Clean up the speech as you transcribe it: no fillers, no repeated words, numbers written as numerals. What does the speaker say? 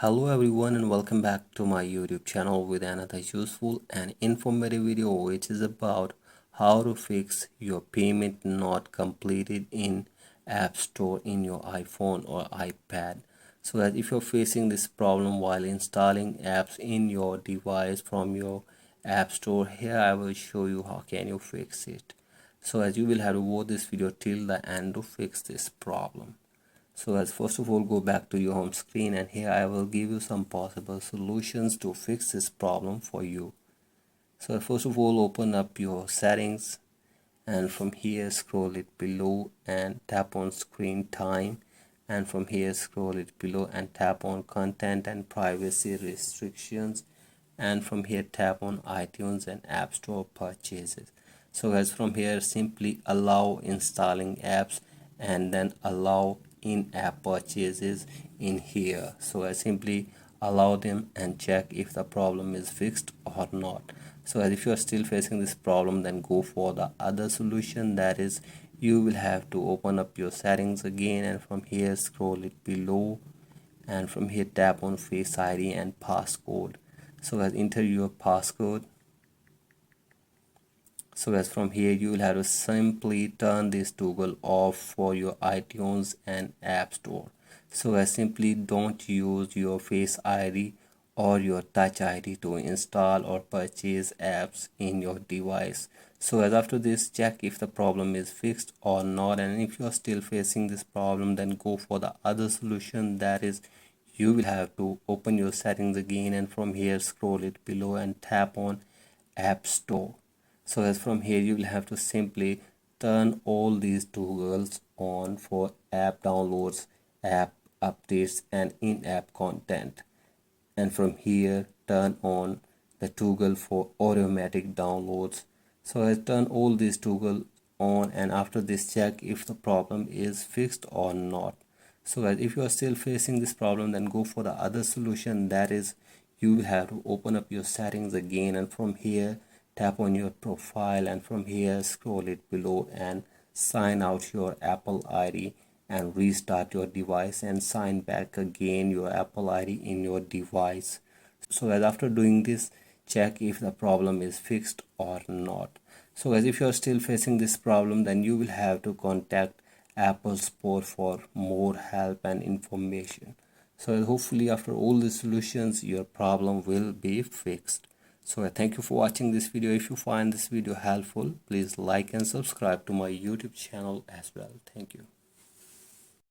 Hello everyone and welcome back to my YouTube channel with another useful and informative video which is about how to fix your payment not completed in App Store in your iPhone or iPad. So that if you're facing this problem while installing apps in your device from your App Store, here I will show you how can you fix it. So as you will have to watch this video till the end to fix this problem. So as first of all, go back to your home screen, and here I will give you some possible solutions to fix this problem for you. So first of all, open up your settings, and from here scroll it below and tap on screen time, and from here scroll it below and tap on content and privacy restrictions, and from here tap on iTunes and App Store purchases. So as from here simply allow installing apps and then allow in-app purchases in here. So I simply allow them and check if the problem is fixed or not. So as if you are still facing this problem, then go for the other solution, that is you will have to open up your settings again, and from here scroll it below, and from here tap on Face ID and passcode. So as enter your passcode. So as from here you will have to simply turn this toggle off for your iTunes and App Store. So as simply don't use your Face ID or your Touch ID to install or purchase apps in your device. So as after this, check if the problem is fixed or not, and if you are still facing this problem, then go for the other solution, that is you will have to open your settings again, and from here scroll it below and tap on App Store. So as from here you will have to simply turn all these toggles on for app downloads, app updates and in-app content, and from here turn on the toggle for automatic downloads. So I turn all these toggle on, and after this check if the problem is fixed or not. So as if you are still facing this problem, then go for the other solution, that is you will have to open up your settings again, and from here tap on your profile, and from here scroll it below and sign out your Apple ID and restart your device and sign back again your Apple ID in your device. So as after doing this, check if the problem is fixed or not. So as if you are still facing this problem, then you will have to contact Apple support for more help and information. So hopefully after all the solutions your problem will be fixed. So I thank you for watching this video. If you find this video helpful, please like and subscribe to my YouTube channel as well. Thank you.